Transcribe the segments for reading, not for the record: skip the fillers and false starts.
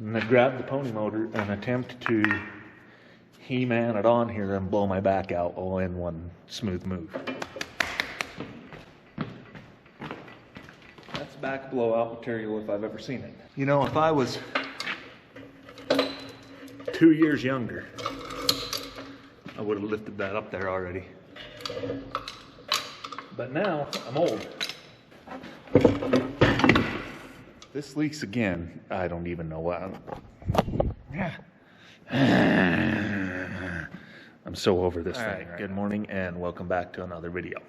And I grab the pony motor and attempt to He-Man it on here and blow my back out all in one smooth move. That's back blowout material if I've ever seen it. You know, if I was 2 years younger, I would have lifted that up there already. But now I'm old. This leaks again. I don't even know why. I'm so over this thing. Right, good morning and welcome back to another video.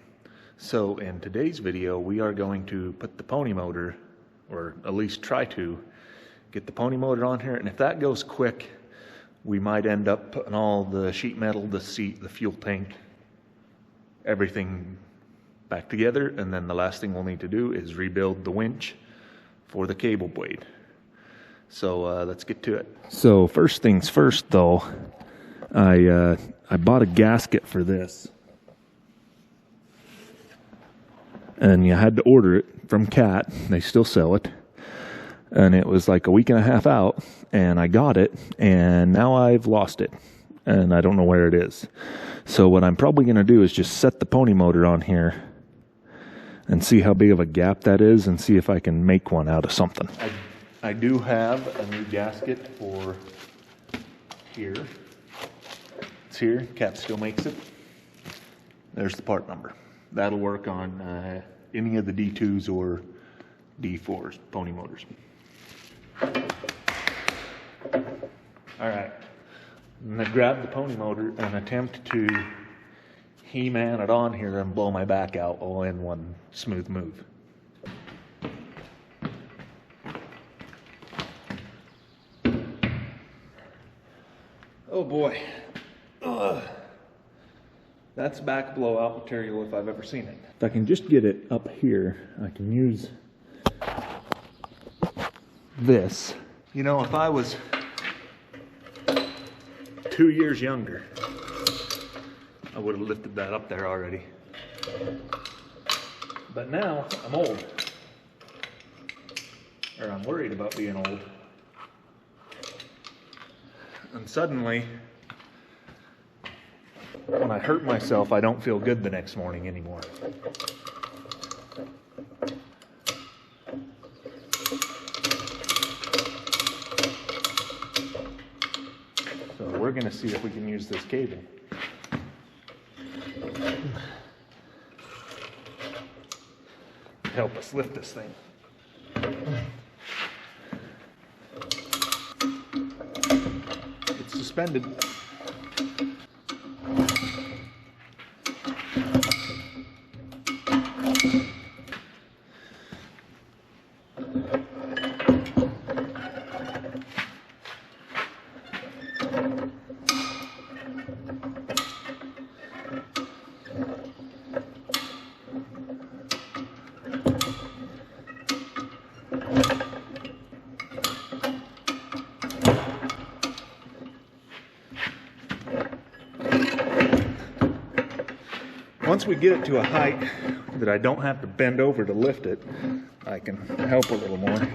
So in today's video, we are going to put the pony motor, or at least try to get the pony motor on here. And if that goes quick, we might end up putting all the sheet metal, the seat, the fuel tank, everything back together. And then the last thing we'll need to do is rebuild the winch for the cable blade. So let's get to it. So first things first though, I bought a gasket for this. And you had to order it from Cat. They still sell it. And it was like a week and a half out, and I got it, and now I've lost it. And I don't know where it is. So what I'm probably going to do is just set the pony motor on here and see how big of a gap that is and see if I can make one out of something. I do have a new gasket for here. It's here. Cat still makes it. There's the part number. That'll work on any of the D2s or D4s, pony motors. Alright. I'm going to grab the pony motor and attempt to He-Man it on here and blow my back out all in one smooth move. Oh boy. Ugh. That's back blowout material if I've ever seen it. If I can just get it up here, I can use this. You know, if I was 2 years younger, I would have lifted that up there already. But now I'm old. Or I'm worried about being old. And suddenly, when I hurt myself, I don't feel good the next morning anymore. So we're going to see if we can use this cable to help us lift this thing. It's suspended. Once we get it to a height that I don't have to bend over to lift it, I can help a little more.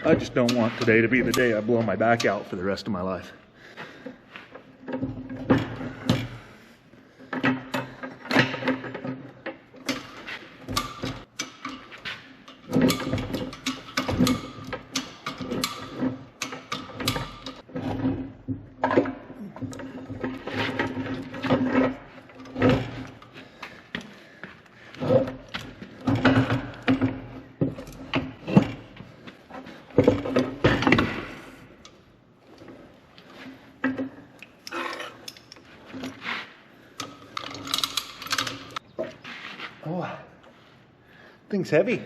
I just don't want today to be the day I blow my back out for the rest of my life. Oh, thing's heavy.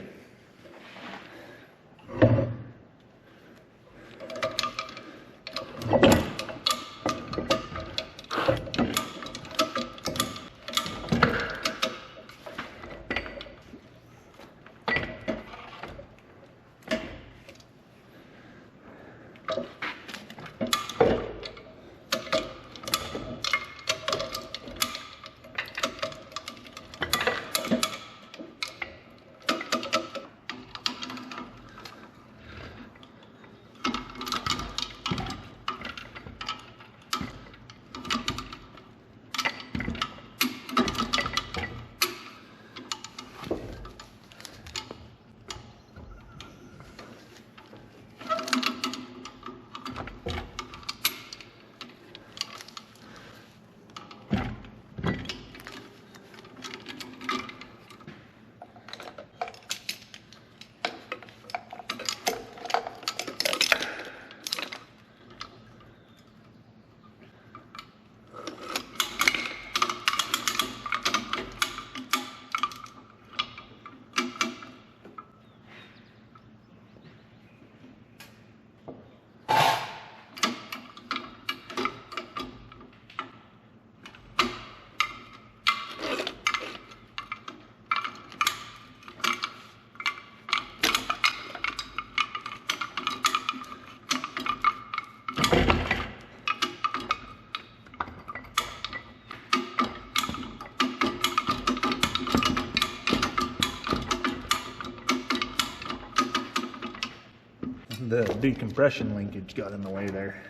the decompression linkage got in the way there.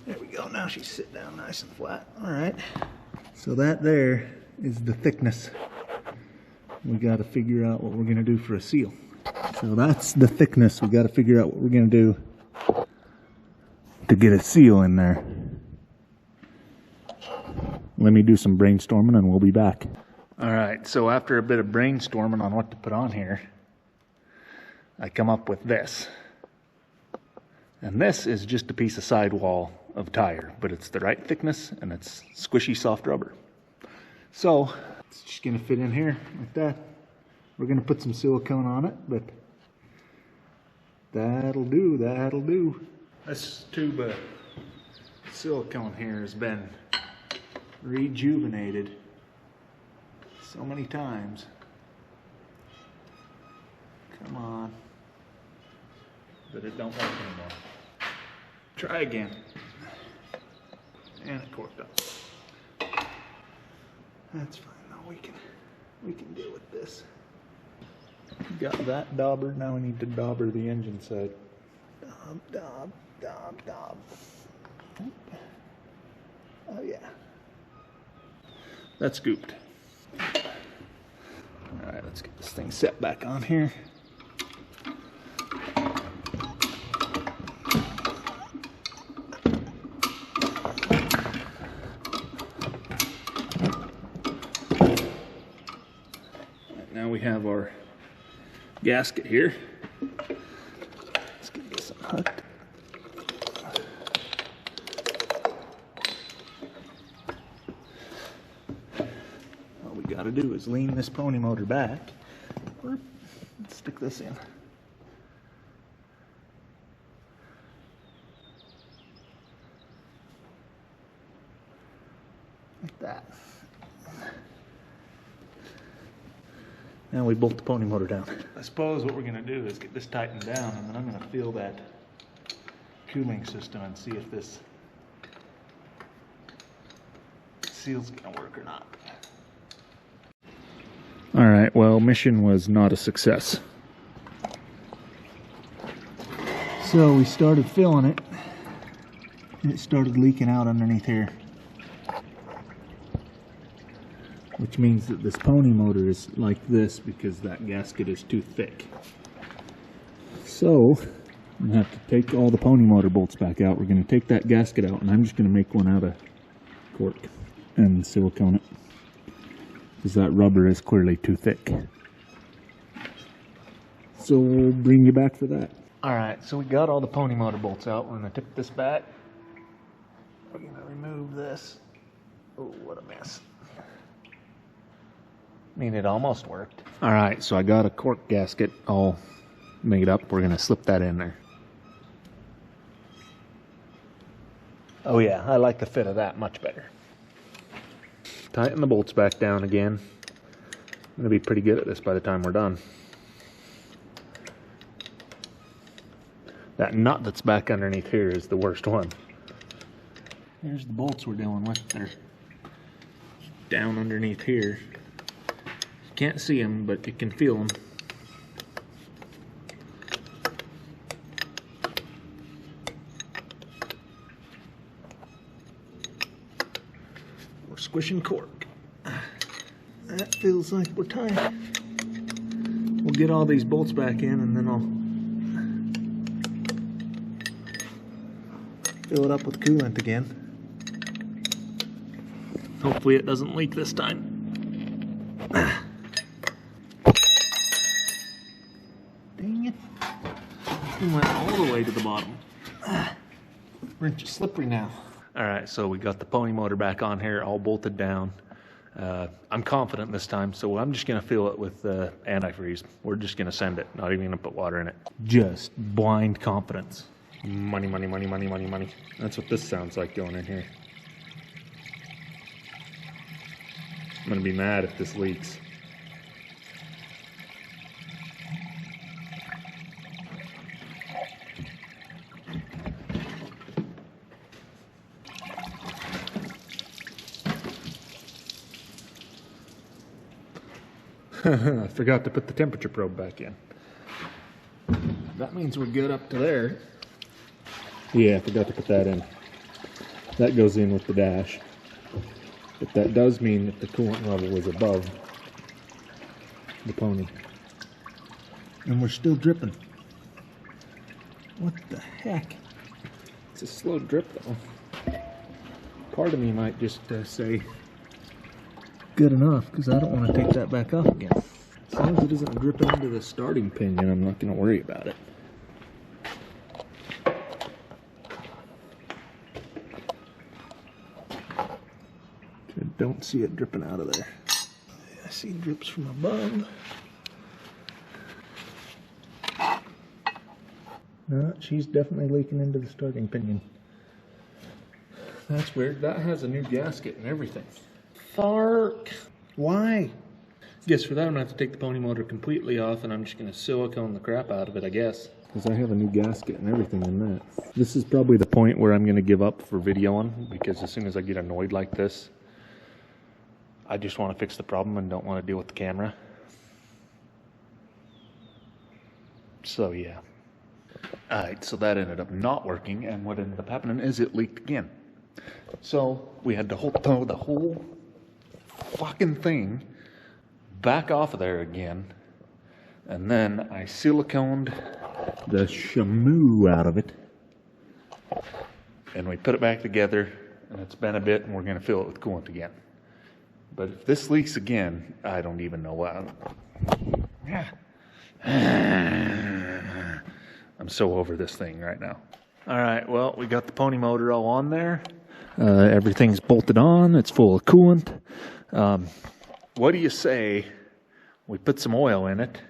There we go, now she's sit down nice and flat. All right, so that there is the thickness. We got to figure out what we're going to do for a seal. So that's the thickness. We got to figure out what we're going to do to get a seal in there. Let me do some brainstorming and we'll be back. All right, so after a bit of brainstorming on what to put on here, I come up with this. And this is just a piece of sidewall of tire, but it's the right thickness and it's squishy soft rubber. So it's just gonna fit in here like that. We're gonna put some silicone on it, but that'll do, that'll do. This tube of silicone here has been rejuvenated so many times. Come on. But it don't work anymore. Try again. And it corked up. That's fine though, we can deal with this. Got that daubered, now we need to dauber the engine side. Daub, daub, daub, daub. Oh yeah. That's scooped. Alright, let's get this thing set back on here. Now we have our gasket here. Let's get this unhooked. All we got to do is lean this pony motor back. Let's stick this in. Like that. Now we bolt the pony motor down. I suppose what we're going to do is get this tightened down, and then I'm going to feel that cooling system and see if this seal's going to work or not. Alright, well, mission was not a success. So we started filling it, and it started leaking out underneath here. Which means that this pony motor is like this because that gasket is too thick. So, I'm going to have to take all the pony motor bolts back out. We're going to take that gasket out, and I'm just going to make one out of cork and silicone it. Because that rubber is clearly too thick. So, we'll bring you back for that. Alright, so we got all the pony motor bolts out. We're going to take this back. We're going to remove this. Oh, what a mess. I mean, it almost worked. All right, so I got a cork gasket all made up. We're gonna slip that in there. Oh yeah, I like the fit of that much better. Tighten the bolts back down again. I'm gonna be pretty good at this by the time we're done. That nut that's back underneath here is the worst one. Here's the bolts we're dealing with. They're down underneath here. Can't see them, but you can feel them. We're squishing cork. That feels like we're tight. We'll get all these bolts back in and then I'll fill it up with coolant again. Hopefully it doesn't leak this time. We went all the way to the bottom. Wrench is slippery now. All right, so we got the pony motor back on here, all bolted down. I'm confident this time, so I'm just gonna fill it with antifreeze. We're just gonna send it, not even gonna put water in it. Just blind confidence. Money, money, money, money, money, money. That's what this sounds like going in here. I'm gonna be mad if this leaks. I forgot to put the temperature probe back in. That means we're good up to there. Yeah, I forgot to put that in. That goes in with the dash. But that does mean that the coolant level is above the pony. And we're still dripping. What the heck? It's a slow drip though. Part of me might just say good enough, because I don't want to take that back off again. As long as it isn't dripping into the starting pinion, I'm not going to worry about it. I don't see it dripping out of there. I see drips from above. No, she's definitely leaking into the starting pinion. That's weird. That has a new gasket and everything. Fark! Why? Guess for that I'm going to have to take the pony motor completely off, and I'm just going to silicone the crap out of it, I guess. Because I have a new gasket and everything in that. This is probably the point where I'm going to give up for videoing, because as soon as I get annoyed like this, I just want to fix the problem and don't want to deal with the camera. So yeah. Alright, so that ended up not working, and what ended up happening is it leaked again. So we had to throw the whole fucking thing back off of there again, and then I siliconed the shamoo out of it, and we put it back together, and it's been a bit, and we're going to fill it with coolant again. But if this leaks again, I don't even know what. I'm so over this thing right now. All right, well, we got the pony motor all on there. Everything's bolted on. It's full of coolant. What do you say we put some oil in it,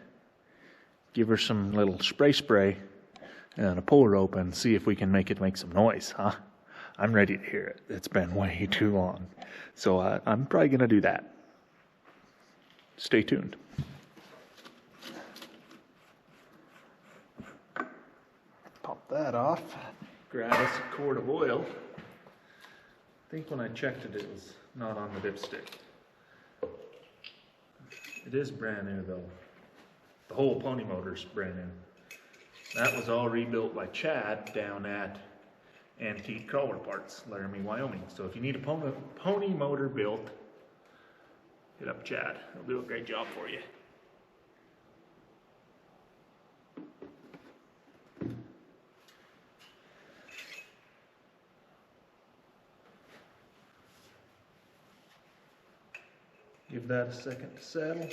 give her some little spray, and a pull rope, and see if we can make it make some noise, huh? I'm ready to hear it. It's been way too long. So I'm probably going to do that. Stay tuned. Pop that off. Grab us a quart of oil. I think when I checked it, it was not on the dipstick. It is brand new though. The whole pony motor's brand new. That was all rebuilt by Chad down at Antique Crawler Parts, Laramie, Wyoming. So if you need a pony motor built, hit up Chad. He'll do a great job for you. Give that a second to settle.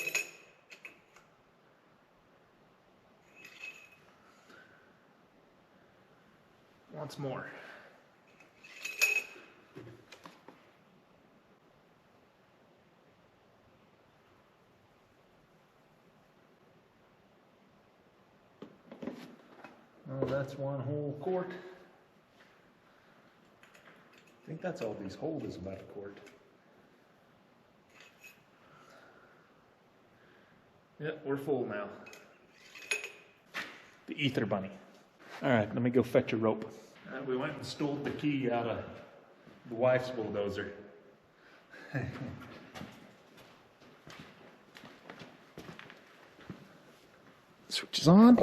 Once more. Oh, that's one whole quart. I think that's all these hold is about a quart. Yep, we're full now. The ether bunny. All right, let me go fetch a rope. We went and stole the key out of the wife's bulldozer. Switch is on.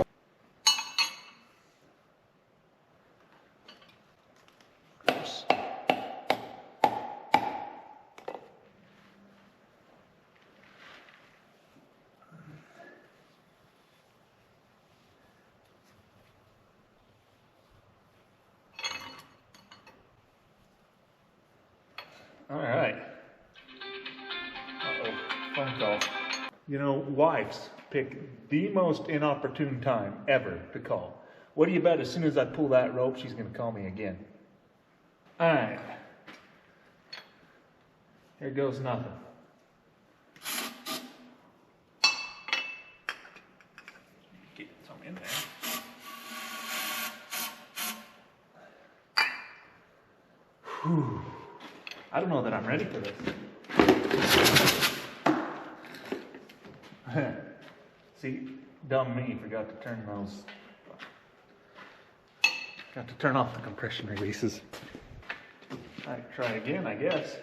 All right. Uh-oh, phone call. You know, wives pick the most inopportune time ever to call. What do you bet as soon as I pull that rope, she's going to call me again? All right. Here goes nothing. Get some in there. Whew. I don't know that I'm ready for this. See, dumb me forgot to turn those. Got to turn off the compression releases. I try again, I guess.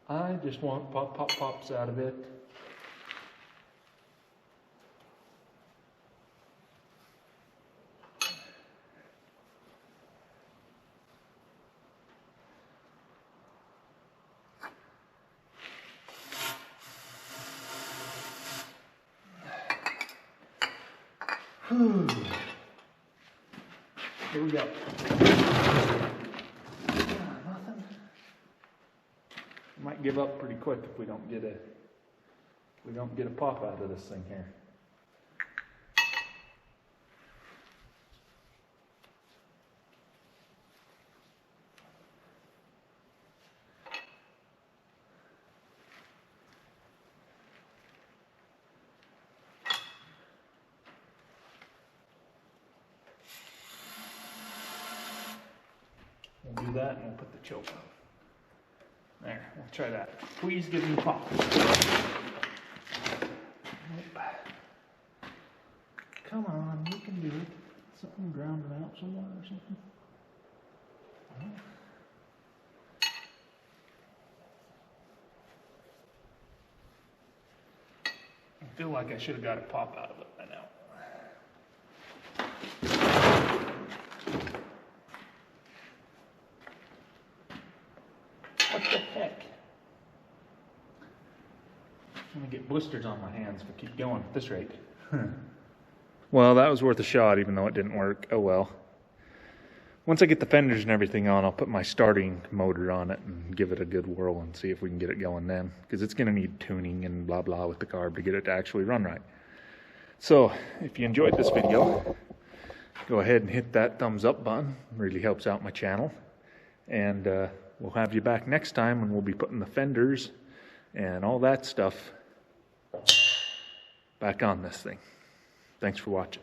I just want pops out of it. Here we go. Nothing. Might give up pretty quick if we don't get a pop out of this thing here. We'll do that and we'll put the choke on. There, we'll try that. Please give me a pop. Come on, you can do it. Something grounded out somewhere or something. I feel like I should have got a pop out of it by now. What the heck? I'm gonna get blisters on my hands if I keep going at this rate. Well, that was worth a shot, even though it didn't work. Oh well. Once I get the fenders and everything on, I'll put my starting motor on it and give it a good whirl and see if we can get it going then. Because it's gonna need tuning and blah blah with the carb to get it to actually run right. So, if you enjoyed this video, go ahead and hit that thumbs up button. It really helps out my channel. And we'll have you back next time when we'll be putting the fenders and all that stuff back on this thing. Thanks for watching.